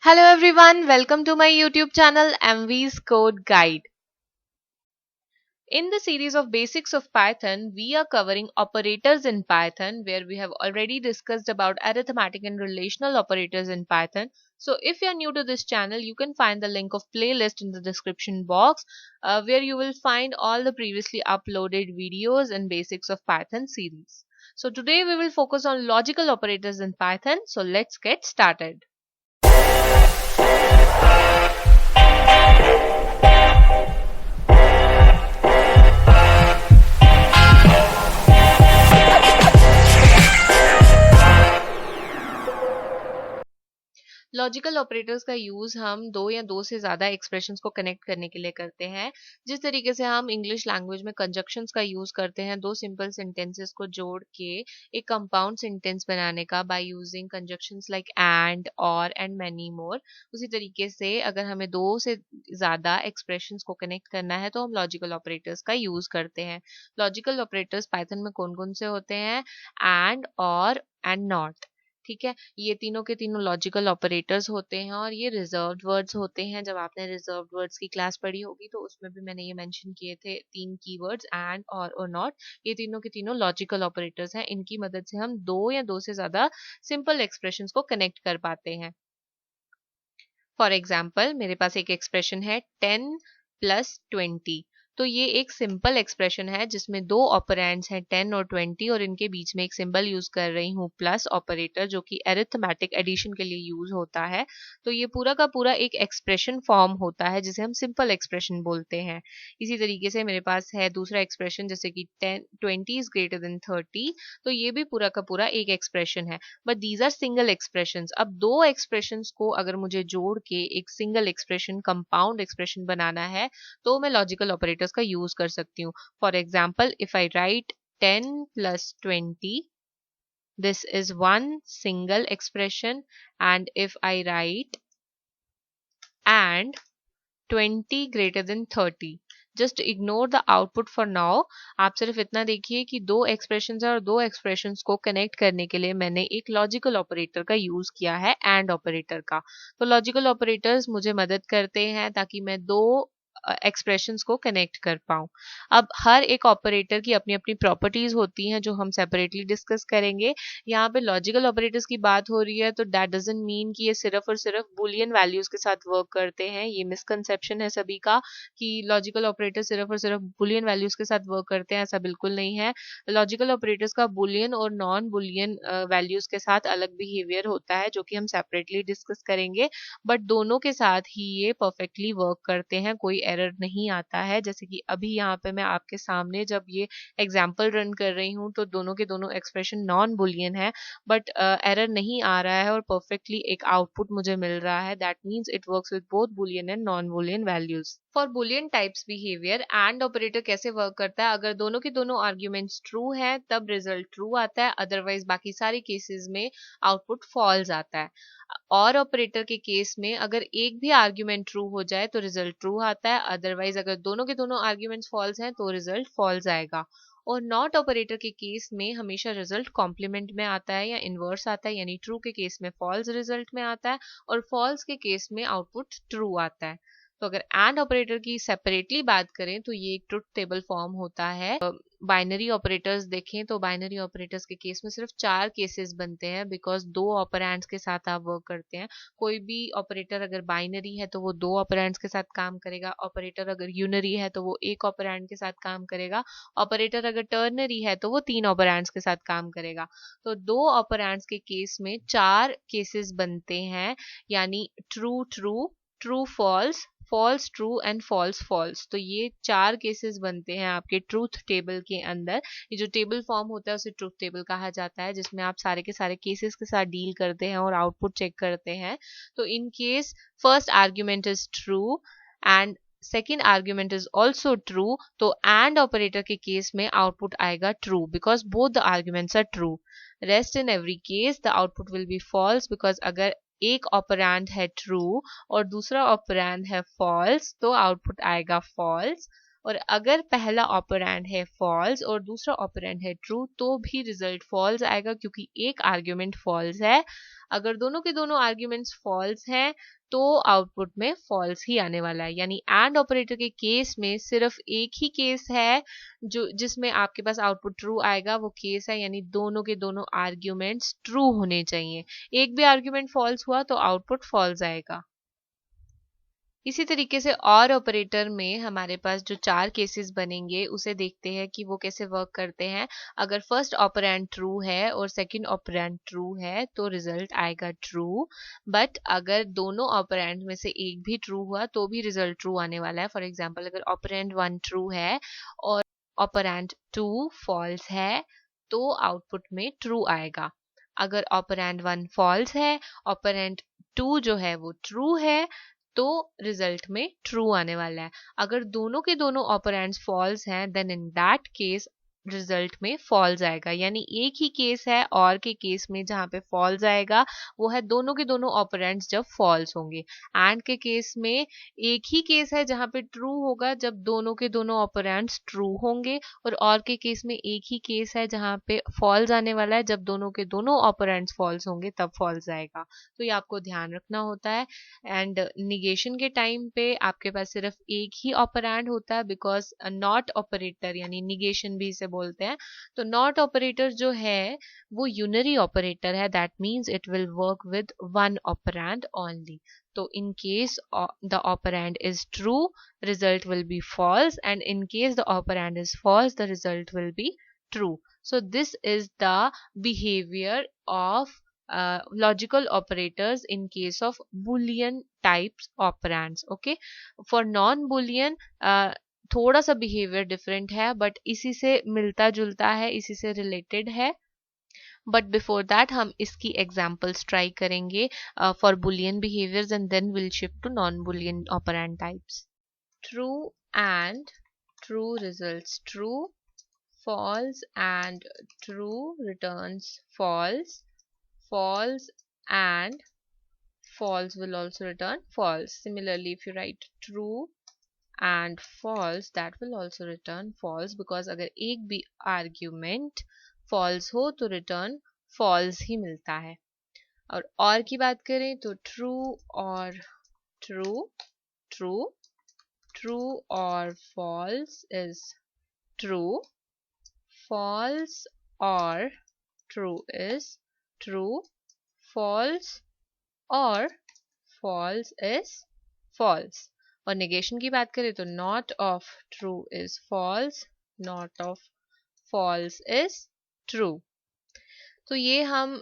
Hello everyone, welcome to my YouTube channel MV's Code Guide. In the series of Basics of Python, we are covering operators in Python, where we have already discussed about arithmetic and relational operators in Python. So if you are new to this channel, you can find the link of playlist in the description box, where you will find all the previously uploaded videos and Basics of Python series. So today we will focus on logical operators in Python. So let's get started. Logical operators का use हम दो या दो से ज़्यादा expressions को connect करने के लिए करते हैं। जिस तरीके से हम इंग्लिश लैंग्वेज में कंजक्शंस का यूज़ करते हैं दो सिंपल सेंटेंसेस को जोड़ के एक कंपाउंड सेंटेंस बनाने का by using conjunctions like and और एंड मैनी मोर, उसी तरीके से अगर हमें दो से ज़्यादा एक्सप्रेशंस को कनेक्ट करना है तो हम लॉजिकल ऑपरेटर्स का यूज़ करते हैं। लॉजिकल ऑपरेटर्स पाइथन में कौन कौन से होते हैं? एंड, और एंड नॉट। ठीक है, ये तीनों के तीनों लॉजिकल ऑपरेटर्स होते हैं और ये रिजर्व्ड वर्ड्स होते हैं। जब आपने रिजर्व्ड वर्ड्स की क्लास पढ़ी होगी तो उसमें भी मैंने ये मेंशन किए थे तीन कीवर्ड्स एंड और नॉट। ये तीनों के तीनों लॉजिकल ऑपरेटर्स हैं। इनकी मदद से हम दो या दो से ज्यादा सिंपल एक्सप्रेशंस को कनेक्ट कर पाते हैं। फॉर एग्जाम्पल, मेरे पास एक एक्सप्रेशन है 10 + 20। तो ये एक सिंपल एक्सप्रेशन है जिसमें दो ऑपरेंड्स हैं 10 और 20 और इनके बीच में एक सिंबल यूज कर रही हूँ प्लस ऑपरेटर, जो कि अरिथमेटिक एडिशन के लिए यूज होता है। तो ये पूरा का पूरा एक एक्सप्रेशन फॉर्म होता है जिसे हम सिंपल एक्सप्रेशन बोलते हैं। इसी तरीके से मेरे पास है दूसरा एक्सप्रेशन, जैसे कि 20 इज ग्रेटर देन 30। तो ये भी पूरा का पूरा एक एक्सप्रेशन है, but these are single expressions. अब दो एक्सप्रेशंस को अगर मुझे जोड़ के एक सिंगल एक्सप्रेशन, कंपाउंड एक्सप्रेशन बनाना है तो मैं लॉजिकल ऑपरेटर्स का यूज कर सकती हूँ। For example, if I right 10 + 20, this is one single expression, and if I write and 20 greater than 30, just ignore the output for now. आप सिर्फ इतना देखिए कि दो एक्सप्रेशंस है और दो एक्सप्रेशंस को कनेक्ट करने के लिए मैंने एक लॉजिकल ऑपरेटर का यूज किया है, एंड ऑपरेटर का। तो लॉजिकल ऑपरेटर्स मुझे मदद करते हैं ताकि मैं दो एक्सप्रेशंस को कनेक्ट कर पाऊं। अब हर एक ऑपरेटर की अपनी अपनी प्रॉपर्टीज होती हैं जो हम सेपरेटली डिस्कस करेंगे। यहाँ पे लॉजिकल ऑपरेटर्स की बात हो रही है तो दैट डजंट मीन कि ये सिर्फ और सिर्फ बुलियन वैल्यूज के साथ वर्क करते हैं। ये मिसकंसेप्शन है सभी का कि लॉजिकल ऑपरेटर सिर्फ और सिर्फ बुलियन वैल्यूज के साथ वर्क करते हैं। ऐसा बिल्कुल नहीं है। लॉजिकल ऑपरेटर्स का बुलियन और नॉन बुलियन वैल्यूज के साथ अलग बिहेवियर होता है जो कि हम सेपरेटली डिस्कस करेंगे, बट दोनों के साथ ही ये परफेक्टली वर्क करते हैं, कोई एरर नहीं आता है। जैसे कि अभी यहाँ पे मैं आपके सामने जब ये एग्जाम्पल रन कर रही हूँ तो दोनों के दोनों एक्सप्रेशन नॉन बुलियन है, बट एरर नहीं आ रहा है और परफेक्टली एक आउटपुट मुझे मिल रहा है। That means it works with both Boolean and non Boolean values. For Boolean types behaviour and operator कैसे वर्क करता है? अगर दोनों के दोनों आर्ग्यूमेंट्स ट्रू है तब रिजल्ट ट्रू आता है, अदरवाइज बाकी सारे केसेस में आउटपुट फॉल्स आता है। और ऑपरेटर के केस में अगर एक भी आर्ग्यूमेंट ट्रू हो जाए तो रिजल्ट ट्रू आता है, अदरवाइज अगर दोनों के दोनों आर्ग्यूमेंट्स फॉल्स हैं तो रिजल्ट फॉल्स आएगा। और नॉट ऑपरेटर के केस में हमेशा रिजल्ट कॉम्प्लीमेंट में आता है या इनवर्स आता है, यानी ट्रू के केस में फॉल्स रिजल्ट में आता है और फॉल्स के केस में आउटपुट ट्रू आता है। तो अगर एंड ऑपरेटर की सेपरेटली बात करें तो ये एक ट्रुथ टेबल फॉर्म होता है। बाइनरी ऑपरेटर्स देखें तो बाइनरी ऑपरेटर्स के केस में सिर्फ 4 केसेस बनते हैं, बिकॉज दो ऑपरेंड्स के साथ आप वर्क करते हैं। कोई भी ऑपरेटर अगर बाइनरी है तो वो दो ऑपरेंड्स के साथ काम करेगा। ऑपरेटर अगर यूनरी है तो वो एक ऑपरेंड के साथ काम करेगा। ऑपरेटर अगर टर्नरी है तो वो 3 ऑपरेंड्स के साथ काम करेगा। तो दो ऑपरेंड्स के केस में 4 केसेस बनते हैं, यानी true true, true false, false true and false false. तो ये 4 केसेस बनते हैं आपके ट्रूथ टेबल के अंदर। ये जो टेबल फॉर्म होता है उसे ट्रूथ टेबल कहा जाता है, जिसमें आप सारे के सारे केसेस के साथ डील करते हैं और आउटपुट चेक करते हैं। तो in case first argument is true and second argument is also true, तो एंड ऑपरेटर के केस में आउटपुट आएगा true because both the arguments are true. Rest in every case the output will be false, because अगर एक operand है true और दूसरा operand है फॉल्स तो आउटपुट आएगा फॉल्स। और अगर पहला ऑपरेंड है फॉल्स और दूसरा ऑपरेंड है ट्रू तो भी रिजल्ट फॉल्स आएगा, क्योंकि एक आर्ग्यूमेंट फॉल्स है। अगर दोनों के दोनों आर्ग्यूमेंट्स फॉल्स हैं तो आउटपुट में फॉल्स ही आने वाला है। यानी एंड ऑपरेटर के केस में सिर्फ एक ही केस है जो जिसमें आपके पास आउटपुट ट्रू आएगा, वो केस है यानी दोनों के दोनों आर्ग्यूमेंट्स ट्रू होने चाहिए। एक भी आर्ग्यूमेंट फॉल्स हुआ तो आउटपुट फॉल्स आएगा। इसी तरीके से और ऑपरेटर में हमारे पास जो 4 केसेस बनेंगे उसे देखते हैं कि वो कैसे वर्क करते हैं। अगर फर्स्ट ऑपरेंड ट्रू है और सेकंड ऑपरेंड ट्रू है तो रिजल्ट आएगा ट्रू, बट अगर दोनों ऑपरेंड में से एक भी ट्रू हुआ तो भी रिजल्ट ट्रू आने वाला है। फॉर एग्जाम्पल अगर ऑपरेंड 1 ट्रू है और ऑपरेंड 2 फॉल्स है तो आउटपुट में ट्रू आएगा। अगर ऑपरेंड 1 फॉल्स है, ऑपरेंड 2 जो है वो ट्रू है, तो रिजल्ट में ट्रू आने वाला है। अगर दोनों के दोनों ऑपरेंड्स फॉल्स हैं then in that case result में फॉल्स आएगा। यानी एक ही केस है और के केस में जहां पे फॉल्स आएगा वो है दोनों के दोनों ऑपरेंड्स जब फॉल्स होंगे। एंड के केस में एक ही केस है जहां पे ट्रू होगा जब दोनों के दोनों ऑपरेंड्स ट्रू होंगे, और के केस में एक ही केस है जहां पे फॉल्स आने वाला है जब दोनों के दोनों ऑपरेंड्स फॉल्स होंगे तब फॉल्स आएगा। तो ये आपको ध्यान रखना होता है। एंड निगेशन के टाइम पे आपके पास सिर्फ एक ही ऑपरेंड होता है, बिकॉज नॉट ऑपरेटर यानी निगेशन भी इसे बोलते हैं। तो नॉट ऑपरेटर जो है वो यूनरी ऑपरेटर है, that means it will work with one operand only. तो in case the operand is true, result will be false, and in case the operand is false, the result will be true. So this is the behavior of logical operators in case of boolean types operands. Okay, for non boolean थोड़ा सा behaviour different है, but इसी से मिलता जुलता है, इसी से रिलेटेड है। बट बिफोर दैट हम इसकी एग्जाम्पल्स ट्राई करेंगे for Boolean behaviours and then will shift to non Boolean operand types. True and true results true, false and true returns false, false and false will also return false. Similarly, if you write true and false, that will also return false, because अगर एक भी argument false हो तो return false ही मिलता है। और की बात करें तो true और true, true, true और false is true, false or true is true, false और false is false। और negation की बात करें तो not of true is false, not of false is true। तो ये हम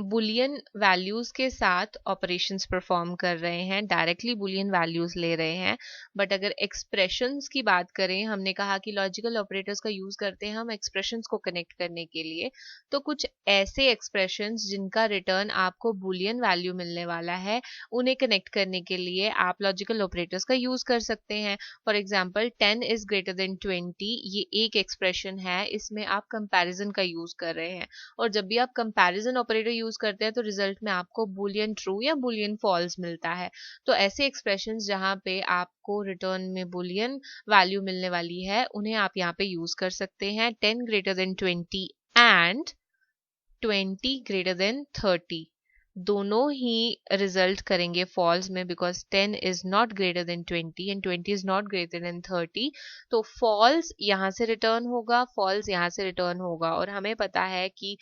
बुलियन वैल्यूज के साथ ऑपरेशंस परफॉर्म कर रहे हैं, डायरेक्टली बुलियन वैल्यूज ले रहे हैं। बट अगर एक्सप्रेशंस की बात करें, हमने कहा कि लॉजिकल ऑपरेटर्स का यूज करते हैं हम एक्सप्रेशंस को कनेक्ट करने के लिए। तो कुछ ऐसे एक्सप्रेशंस जिनका रिटर्न आपको बुलियन वैल्यू मिलने वाला है, उन्हें कनेक्ट करने के लिए आप लॉजिकल ऑपरेटर्स का यूज कर सकते हैं। For example 10 is greater then 20, ये एक एक्सप्रेशन है, इसमें आप कंपैरिजन का यूज कर रहे हैं। और जब भी आप कंपैरिजन ऑपरेटर यूज करते हैं तो रिजल्ट में आपको बुलियन ट्रू या बुलियन फॉल्स मिलता है। तो ऐसे एक्सप्रेशंस जहां पे आपको रिटर्न में बुलियन वैल्यू मिलने वाली है उन्हें आप यहाँ पे यूज कर सकते हैं। 10 greater than 20 and 20 greater than 30 दोनों ही रिजल्ट करेंगे फॉल्स में, because 10 is not greater than 20 and 20 is not greater than 30। तो फॉल्स यहाँ से रिटर्न होगा, फॉल्स यहाँ से रिटर्न होगा, और हमें पता है कि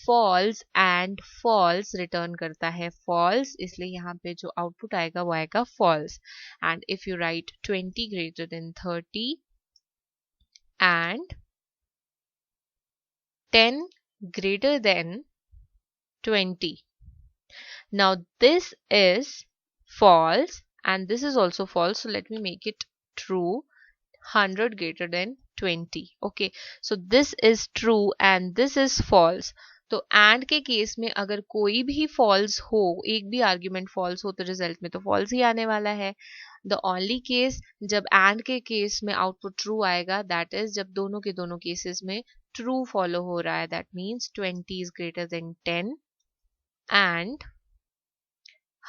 फॉल्स एंड फॉल्स रिटर्न करता है फॉल्स, इसलिए यहाँ पे जो आउटपुट आएगा वो आएगा false. And if you write 20 greater than 30 and 10 greater than 20, now this is false and this is also false, so let me make it true. 100 greater than 20, okay, so this is true and this is false। तो and के case में अगर कोई भी false हो, एक भी argument false हो, तो रिजल्ट में तो फॉल्स ही आने वाला है। द ओनली केस जब एंड के केस में आउटपुट ट्रू आएगा, दैट इज जब दोनों के दोनों केसेस में ट्रू फॉलो हो रहा है, that means 20 is greater than 10 and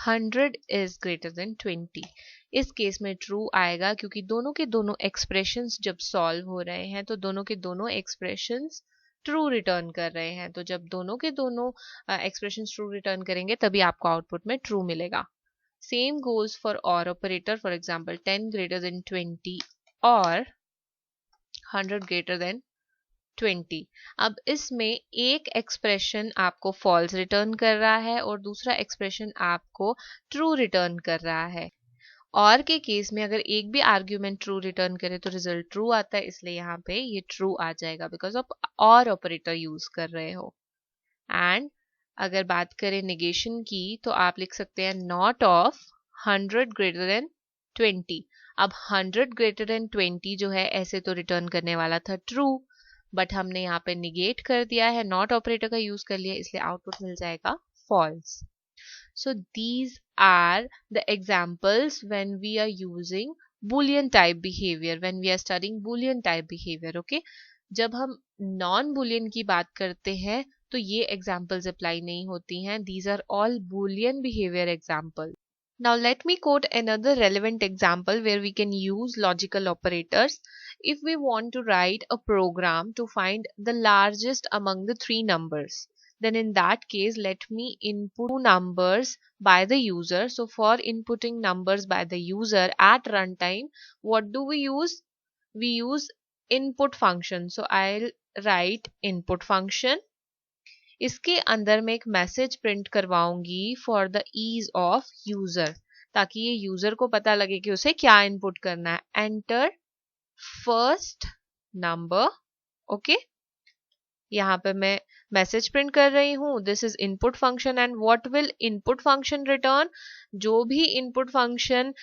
100 is greater then 20। इस केस में ट्रू आएगा क्योंकि दोनों के दोनों एक्सप्रेशंस जब सॉल्व हो रहे हैं तो दोनों के दोनों एक्सप्रेशंस ट्रू रिटर्न कर रहे हैं। तो जब दोनों के दोनों एक्सप्रेशंस ट्रू रिटर्न करेंगे तभी आपको आउटपुट में ट्रू मिलेगा। सेम गोज फॉर और operator, for example 10 greater than 20 और 100 ग्रेटर देन 20। अब इसमें एक एक्सप्रेशन आपको फॉल्स रिटर्न कर रहा है और दूसरा एक्सप्रेशन आपको ट्रू रिटर्न कर रहा है। और के केस में अगर एक भी आर्ग्यूमेंट ट्रू रिटर्न करे तो रिजल्ट ट्रू आता है, इसलिए यहाँ पे ये ट्रू आ जाएगा बिकॉज आप और ऑपरेटर यूज कर रहे हो। एंड अगर बात करें नेगेशन की तो आप लिख सकते हैं नॉट ऑफ 100 ग्रेटर देन 20। अब 100 ग्रेटर देन 20 जो है ऐसे तो रिटर्न करने वाला था ट्रू, बट हमने यहाँ पे निगेट कर दिया है, नॉट ऑपरेटर का यूज कर लिया, इसलिए आउटपुट मिल जाएगा false. So these are the examples when we are using Boolean type behavior, when we are studying Boolean type behavior, okay? जब हम non Boolean की बात करते हैं तो ये examples apply नहीं होती हैं. These are all Boolean behavior examples. Now let me quote another relevant example where we can use logical operators. If we want to write a program to find the largest among the three numbers, then in that case let me input numbers by the user. So for inputting numbers by the user at runtime, what do we use? We use input function. So I'll write input function. इसके अंदर मैं एक message print करवाऊंगी for the ease of user, ताकि ये user को पता लगे कि उसे क्या इनपुट करना है। Enter first number, okay. यहाँ पे मैं मैसेज प्रिंट कर रही हूँ, this is input function and what will input function return? जो भी इनपुट फंक्शन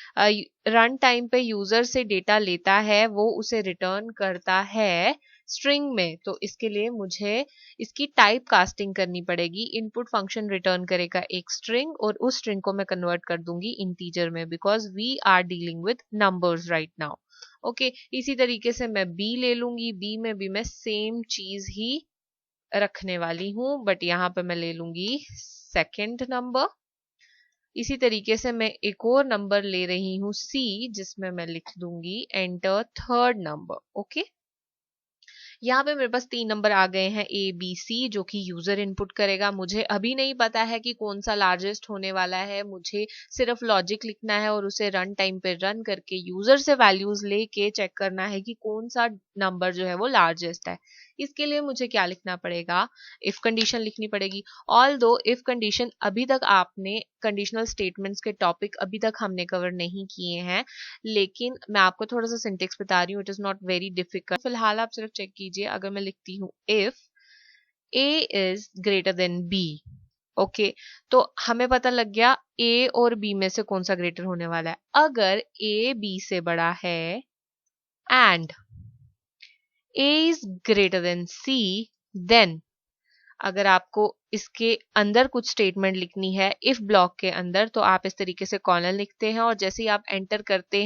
रन टाइम पे यूजर से डेटा लेता है वो उसे रिटर्न करता है स्ट्रिंग में। तो इसके लिए मुझे इसकी टाइप कास्टिंग करनी पड़ेगी। इनपुट फंक्शन रिटर्न करेगा एक स्ट्रिंग और उस स्ट्रिंग को मैं कन्वर्ट कर दूंगी इंटीजर में, because we are dealing with numbers right now, okay. इसी तरीके से मैं बी ले लूंगी, बी में भी मैं सेम चीज ही रखने वाली हूं, बट यहाँ पे मैं ले लूंगी सेकेंड नंबर। इसी तरीके से मैं एक और नंबर ले रही हूं सी, जिसमें मैं लिख दूंगी एंटर थर्ड नंबर, ओके। यहाँ पे मेरे पास 3 नंबर आ गए हैं ए बी सी, जो कि यूजर इनपुट करेगा। मुझे अभी नहीं पता है कि कौन सा लार्जेस्ट होने वाला है, मुझे सिर्फ लॉजिक लिखना है और उसे रन टाइम पे रन करके यूजर से वैल्यूज लेके चेक करना है कि कौन सा नंबर जो है वो लार्जेस्ट है। इसके लिए मुझे क्या लिखना पड़ेगा? इफ कंडीशन लिखनी पड़ेगी। ऑल दो इफ कंडीशन अभी तक आपने कंडीशनल स्टेटमेंट्स के टॉपिक अभी तक हमने कवर नहीं किए हैं, लेकिन मैं आपको थोड़ा सा सिंटेक्स बता रही हूँ, it is not very difficult. फिलहाल आप सिर्फ चेक कीजिए। अगर मैं लिखती हूँ if A is greater than B, okay, तो हमें पता लग गया ए और बी में से कौन सा ग्रेटर होने वाला है। अगर ए बी से बड़ा है and A is greater than C, then अगर आपको इसके अंदर कुछ स्टेटमेंट लिखनी है इफ ब्लॉक के अंदर, तो आप इस तरीके से कॉलन लिखते हैं और जैसे ही आप एंटर करते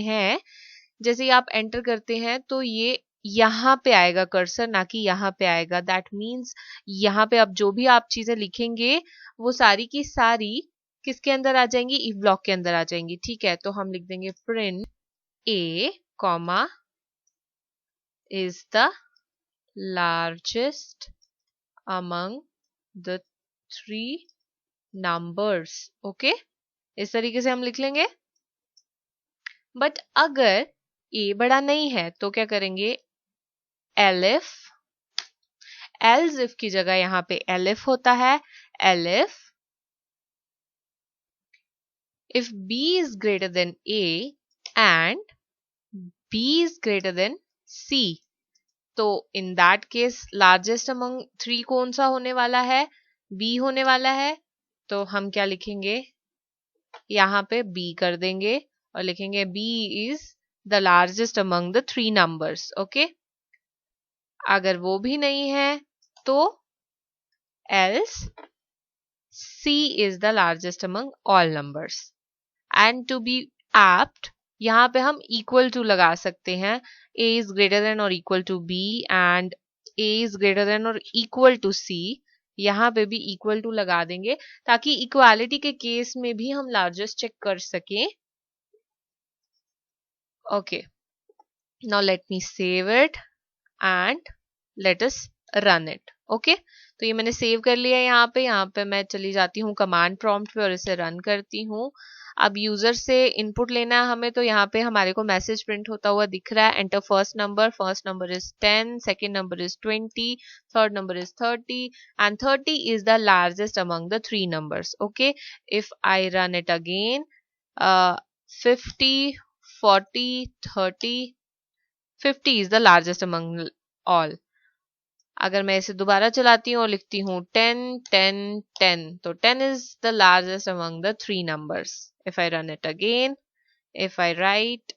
हैं तो ये यहाँ पे आएगा कर्सर, ना कि यहाँ पे आएगा। दैट मीन्स यहाँ पे अब जो भी आप चीजें लिखेंगे वो सारी की सारी किसके अंदर आ जाएंगी? इफ ब्लॉक के अंदर आ जाएंगी, ठीक है। तो हम लिख देंगे print A comma is the largest among the three numbers, okay? इस तरीके से हम लिख लेंगे। बट अगर a बड़ा नहीं है तो क्या करेंगे? elif, else if की जगह यहाँ पे elif होता है। elif if b is greater than a and b is greater than C, तो इन दैट केस लार्जेस्ट अमंग 3 कौन सा होने वाला है? B होने वाला है। तो हम क्या लिखेंगे? यहाँ पे B कर देंगे और लिखेंगे B is the largest among the 3 numbers, okay. अगर वो भी नहीं है तो else C is the largest among all numbers. And to be apt यहाँ पे हम इक्वल टू लगा सकते हैं। a is greater than or equal to b and a is greater than or equal to c, यहाँ पे भी equal to लगा देंगे ताकि इक्वालिटी के केस में भी हम लार्जेस्ट चेक कर सकें. Okay, now let me save it and let us run it. Okay, तो ये मैंने सेव कर लिया है. यहाँ पे मैं चली जाती हूँ कमांड प्रॉम्प्ट पे और इसे रन करती हूँ. अब यूजर से इनपुट लेना है हमें, तो यहाँ पे हमारे को मैसेज प्रिंट होता हुआ दिख रहा है. Enter first number is 10, second number is 20, third number is 30 and 30 is the largest among the three numbers. Okay, if I run it again, 50, 40, 30, 50 is the largest among all. अगर मैं इसे दोबारा चलाती हूँ और लिखती हूँ 10, 10, 10, तो 10 is the largest among the three numbers. If I run it again, if I write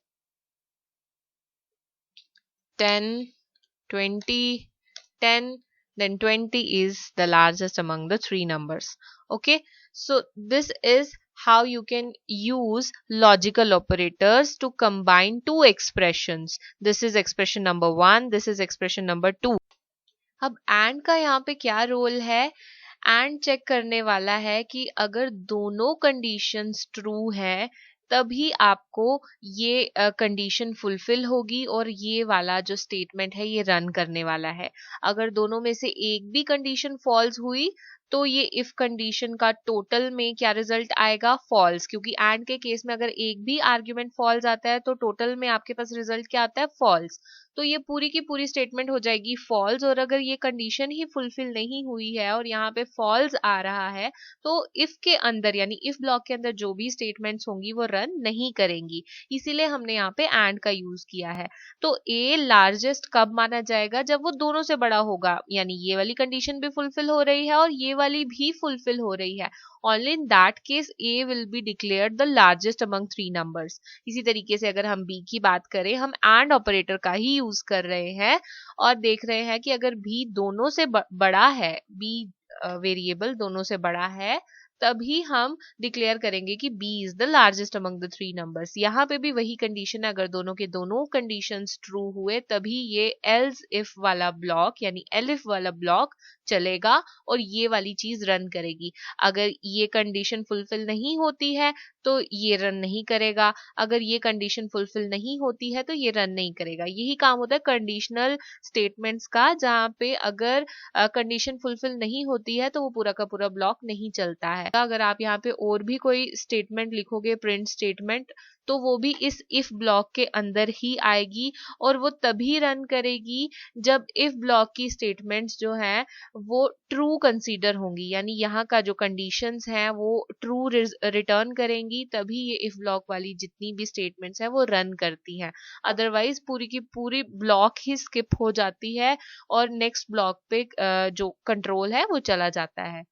10, 20, 10, then 20 is the largest among the three numbers. Okay, so this is how you can use logical operators to combine two expressions. This is expression number 1, this is expression number 2. अब and का यहाँ पे क्या role है? And check करने वाला है कि अगर दोनों कंडीशंस ट्रू है तभी आपको ये कंडीशन फुलफिल होगी और ये वाला जो स्टेटमेंट है ये रन करने वाला है. अगर दोनों में से एक भी कंडीशन फॉल्स हुई तो ये इफ कंडीशन का टोटल में क्या रिजल्ट आएगा? फॉल्स, क्योंकि एंड के केस में अगर एक भी आर्ग्यूमेंट फॉल्स आता है तो टोटल में आपके पास रिजल्ट क्या आता है? फॉल्स. तो ये पूरी की पूरी स्टेटमेंट हो जाएगी फॉल्स. और अगर ये कंडीशन ही फुलफिल नहीं हुई है और यहाँ पे फॉल्स आ रहा है तो इफ के अंदर यानी इफ ब्लॉक के अंदर जो भी स्टेटमेंट्स होंगी वो रन नहीं करेंगी. इसीलिए हमने यहाँ पे एंड का यूज किया है. तो ए लार्जेस्ट कब माना जाएगा? जब वो दोनों से बड़ा होगा, यानी ये वाली कंडीशन भी फुलफिल हो रही है और ये वाली भी फुलफिल हो रही है. Only in that case A will be declared the largest among three numbers. इसी तरीके से अगर हम B की बात करें, हम AND ऑपरेटर का ही यूज कर रहे हैं और देख रहे हैं कि अगर B दोनों से बड़ा है, B वेरिएबल दोनों से बड़ा है, तभी हम डिक्लेयर करेंगे कि B is the largest among the three numbers. यहाँ पे भी वही कंडीशन है, अगर दोनों के दोनों कंडीशंस ट्रू हुए तभी ये एल्स इफ वाला ब्लॉक यानी एलिफ वाला ब्लॉक चलेगा और ये वाली चीज रन करेगी. अगर ये कंडीशन फुलफिल नहीं होती है तो ये रन नहीं करेगा. अगर ये कंडीशन फुलफिल नहीं होती है तो ये रन नहीं करेगा. यही काम होता है कंडीशनल स्टेटमेंट्स का, जहाँ पे अगर कंडीशन फुलफिल नहीं होती है तो वो पूरा का पूरा ब्लॉक नहीं चलता है. अगर आप यहाँ पे और भी कोई स्टेटमेंट लिखोगे, प्रिंट स्टेटमेंट, तो वो भी इस इफ ब्लॉक के अंदर ही आएगी और वो तभी रन करेगी जब इफ ब्लॉक की स्टेटमेंट्स जो हैं वो ट्रू कंसीडर होंगी, यानी यहाँ का जो कंडीशंस हैं वो ट्रू रिटर्न करेंगी, तभी ये इफ ब्लॉक वाली जितनी भी स्टेटमेंट्स हैं वो रन करती हैं. अदरवाइज पूरी की पूरी ब्लॉक ही स्किप हो जाती है और नेक्स्ट ब्लॉक पे जो कंट्रोल है वो चला जाता है.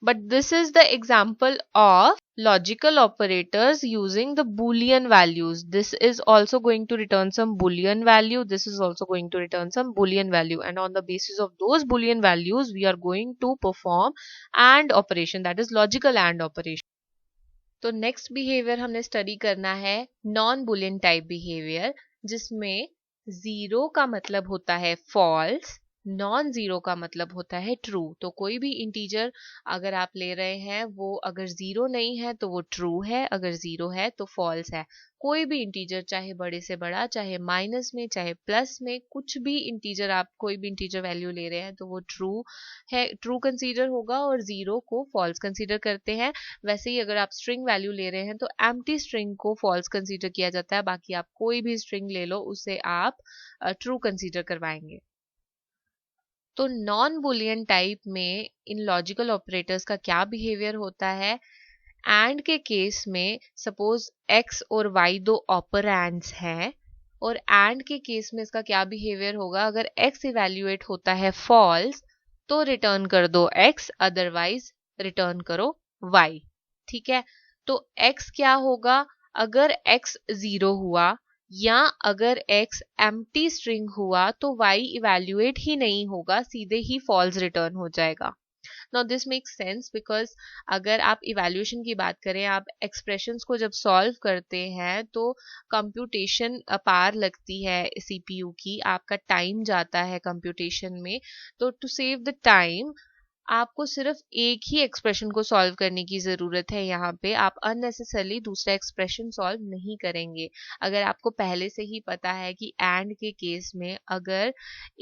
But this is the example of logical operators using the Boolean values. This is also going to return some Boolean value. This is also going to return some Boolean value. And on the basis of those Boolean values, we are going to perform AND operation, that is logical AND operation. तो next behavior हमने study करना है non-Boolean type behavior, जिसमें zero का मतलब होता है false, non zero का मतलब होता है ट्रू. तो कोई भी इंटीजर अगर आप ले रहे हैं वो अगर जीरो नहीं है तो वो ट्रू है, अगर जीरो है तो फॉल्स है. कोई भी इंटीजर, चाहे बड़े से बड़ा, चाहे माइनस में, चाहे प्लस में, कुछ भी इंटीजर आप कोई भी इंटीजर वैल्यू ले रहे हैं तो वो ट्रू है, ट्रू कंसीडर होगा और जीरो को फॉल्स कंसीडर करते हैं. वैसे ही अगर आप स्ट्रिंग वैल्यू ले रहे हैं तो एम्प्टी स्ट्रिंग को फॉल्स कंसीडर किया जाता है. बाकी आप कोई भी स्ट्रिंग ले लो उसे आप ट्रू कंसीडर करवाएंगे. तो नॉन बुलियन टाइप में इन लॉजिकल ऑपरेटर्स का क्या बिहेवियर होता है? एंड के केस में सपोज x और y दो ऑपरेंड्स हैं और एंड के केस में इसका क्या बिहेवियर होगा? अगर x इवैल्यूएट होता है फॉल्स तो रिटर्न कर दो x, अदरवाइज रिटर्न करो y. ठीक है, तो x क्या होगा? अगर x 0 हुआ या अगर x एम्प्टी स्ट्रिंग हुआ तो y इवैल्यूएट ही नहीं होगा, सीधे ही फॉल्स रिटर्न हो जाएगा. Now this makes sense because अगर आप इवैल्यूएशन की बात करें, आप एक्सप्रेशंस को जब सॉल्व करते हैं तो कंप्यूटेशन पार लगती है सीपीयू की, आपका टाइम जाता है कंप्यूटेशन में। तो टू सेव द टाइम आपको सिर्फ एक ही एक्सप्रेशन को सॉल्व करने की जरूरत है। यहाँ पे आप अननेसेसरली दूसरा एक्सप्रेशन सॉल्व नहीं करेंगे। अगर आपको पहले से ही पता है कि एंड के केस में अगर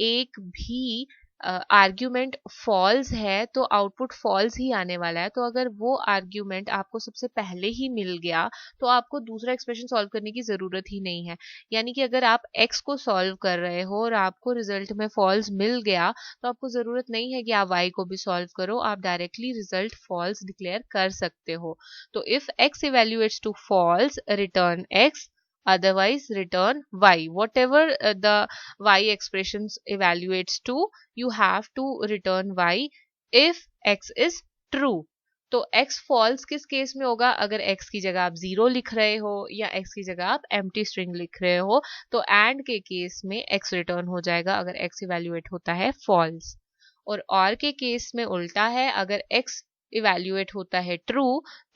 एक भी आर्ग्यूमेंट फॉल्स है तो आउटपुट फॉल्स ही आने वाला है, तो अगर वो आर्ग्यूमेंट आपको सबसे पहले ही मिल गया तो आपको दूसरा एक्सप्रेशन सॉल्व करने की जरूरत ही नहीं है। यानी कि अगर आप x को सॉल्व कर रहे हो और आपको रिजल्ट में फॉल्स मिल गया तो आपको जरूरत नहीं है कि आप y को भी सॉल्व करो, आप डायरेक्टली रिजल्ट फॉल्स डिक्लेयर कर सकते हो। तो if x evaluates to false, return x, otherwise return y. Whatever the y expressions evaluates to, you have to return y if x is true. तो x false किस case में होगा? अगर x की जगह आप 0 लिख रहे हो या x की जगह आप empty string लिख रहे हो, तो and के केस में x रिटर्न हो जाएगा अगर x इवेल्युएट होता है false। और के केस में उल्टा है, अगर x इवेल्युएट होता है ट्रू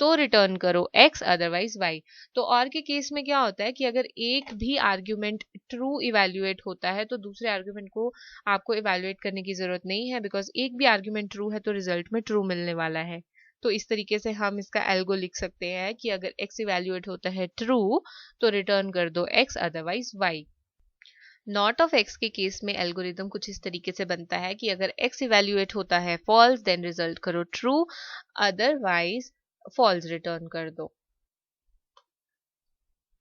तो रिटर्न करो x, अदरवाइज y। तो और के केस में क्या होता है कि अगर एक भी आर्ग्यूमेंट ट्रू इवेल्युएट होता है तो दूसरे आर्ग्यूमेंट को आपको इवेल्युएट करने की जरूरत नहीं है, बिकॉज एक भी आर्ग्यूमेंट ट्रू है तो रिजल्ट में ट्रू मिलने वाला है। तो इस तरीके से हम इसका एल्गो लिख सकते हैं कि अगर x इवेल्युएट होता है ट्रू तो रिटर्न कर दो x, otherwise y। Not of x के केस में एल्गोरिदम कुछ इस तरीके से बनता है कि अगर x इवेल्युएट होता है फॉल्स देन रिजल्ट करो ट्रू, अदरवाइज फॉल्स रिटर्न कर दो।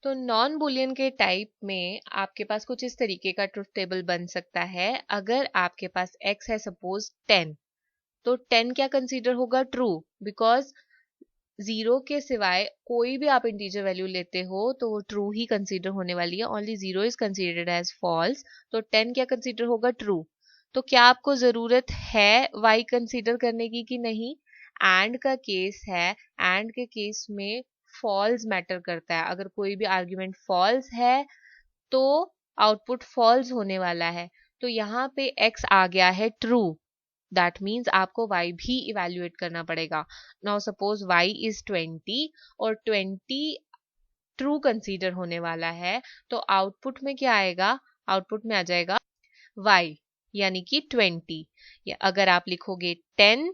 तो नॉन बुलियन के टाइप में आपके पास कुछ इस तरीके का ट्रुथ टेबल बन सकता है। अगर आपके पास x है सपोज 10, तो 10 क्या कंसीडर होगा? ट्रू, बिकॉज 0 के सिवाय कोई भी आप इंटीजर वैल्यू लेते हो तो वो ट्रू ही कंसीडर होने वाली है। Only 0 is considered as false, तो 10 क्या कंसीडर होगा? ट्रू। तो क्या आपको जरूरत है y कंसीडर करने की कि नहीं? एंड का केस है, एंड के केस में फॉल्स मैटर करता है। अगर कोई भी आर्ग्यूमेंट फॉल्स है तो आउटपुट फॉल्स होने वाला है। तो यहाँ पे x आ गया है ट्रू, दैट मीन्स आपको y भी इवेल्युएट करना पड़ेगा। नाउ सपोज y इज 20 और 20 ट्रू कंसीडर होने वाला है, तो आउटपुट में क्या आएगा? आउटपुट में आ जाएगा y यानी कि 20। या अगर आप लिखोगे 10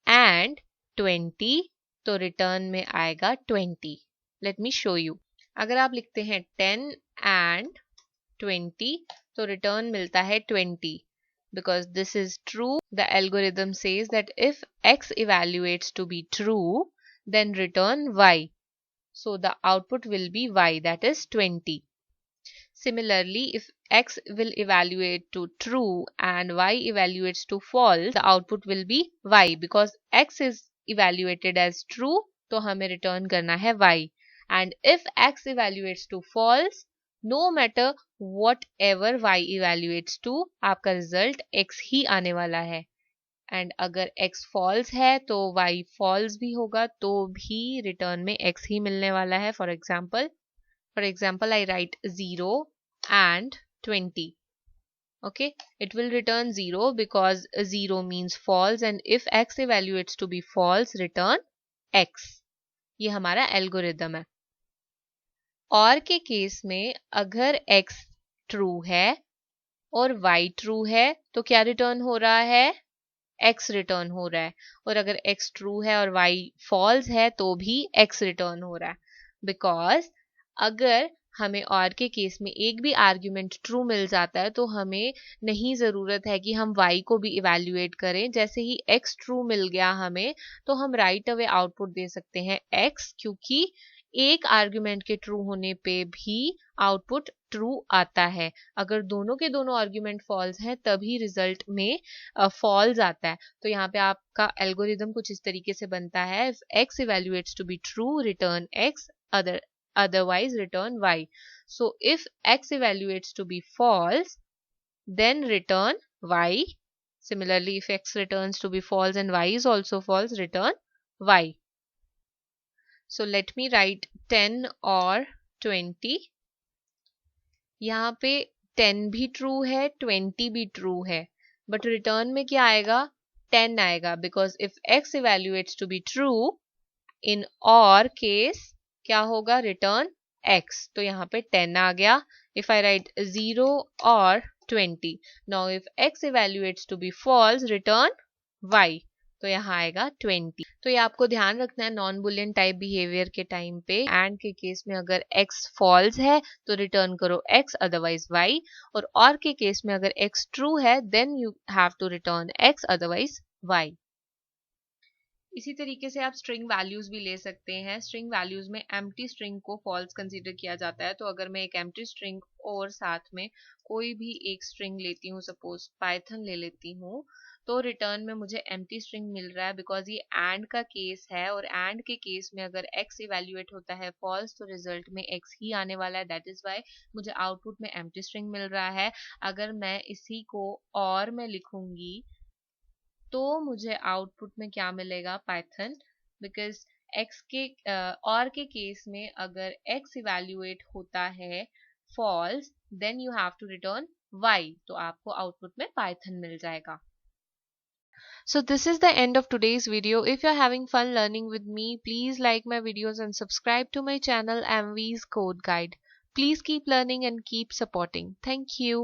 एंड 20 तो रिटर्न में आएगा 20। Let me show you. अगर आप लिखते हैं 10 एंड 20 तो रिटर्न मिलता है 20। Because this is true, the algorithm says that if x evaluates to be true, then return y. So the output will be y, that is 20. Similarly, if x will evaluate to true and y evaluates to false, the output will be y. Because x is evaluated as true, तो हमें return करना है y. And if x evaluates to false, no matter whatever y evaluates to, आपका result x ही आने वाला है। And अगर x false है तो y फॉल्स भी होगा, तो भी रिटर्न में x ही मिलने वाला है। For example I right 0 and 20. Okay, it will return 0 because 0 means false, and if x evaluates to be false, return x. ये हमारा एल्गोरिदम है। और के केस में अगर x ट्रू है और y ट्रू है तो क्या रिटर्न हो रहा है? x रिटर्न हो रहा है। और अगर x ट्रू है और y फॉल्स है तो भी x रिटर्न हो रहा है। बिकॉज अगर हमें और के केस में एक भी आर्ग्यूमेंट ट्रू मिल जाता है तो हमें नहीं ज़रूरत है कि हम y को भी इवेल्युएट करें। जैसे ही x ट्रू मिल गया हमें, तो हम राइट अवे आउटपुट दे सकते हैं x, क्योंकि एक आर्ग्यूमेंट के ट्रू होने पे भी आउटपुट ट्रू आता है। अगर दोनों के दोनों आर्ग्यूमेंट फॉल्स हैं तभी रिजल्ट में फॉल्स आता है। तो यहाँ पे आपका एल्गोरिदम कुछ इस तरीके से बनता है। If x evaluates to be true, return x, otherwise return y. So if x evaluates to be false, then return y. Similarly, if x returns to be false and y is also false, return y. So let me write 10 और 20. यहाँ पे 10 भी true है, 20 भी true है, but return में क्या आएगा? 10 आएगा, because if x evaluates to be true in और केस क्या होगा, रिटर्न x। तो यहाँ पे 10 आ गया। इफ आई राइट 0 और 20, now if x evaluates to be false, return y। तो यहाँ आएगा 20। तो ये आपको ध्यान रखना है नॉन बुलियन टाइप बिहेवियर के टाइम पे। एंड के केस में अगर x फॉल्स है तो रिटर्न करो x अदरवाइज y, और के केस में अगर x ट्रू है then you have to return x otherwise y। इसी तरीके से आप स्ट्रिंग वैल्यूज भी ले सकते हैं। स्ट्रिंग वैल्यूज में एम्प्टी स्ट्रिंग को फॉल्स कंसीडर किया जाता है। तो अगर मैं एक एम्प्टी स्ट्रिंग और साथ में कोई भी एक स्ट्रिंग लेती हूँ, सपोज पाइथन ले लेती हूँ, तो रिटर्न में मुझे एम्प्टी स्ट्रिंग मिल रहा है, बिकॉज ये एंड का केस है, और एंड के केस में अगर x इवेल्युएट होता है फॉल्स तो रिजल्ट में x ही आने वाला है। दैट इज वाई मुझे आउटपुट में एम्प्टी स्ट्रिंग मिल रहा है। अगर मैं इसी को और में लिखूंगी तो मुझे आउटपुट में क्या मिलेगा, पाइथन, बिकॉज x के और के केस में अगर x इवेल्युएट होता है false then you have to return y, तो आपको आउटपुट में पाइथन मिल जाएगा। So this is the end of today's video. If you're having fun learning with me, please like my videos and subscribe to my channel MV's Code Guide. Please keep learning and keep supporting. Thank you.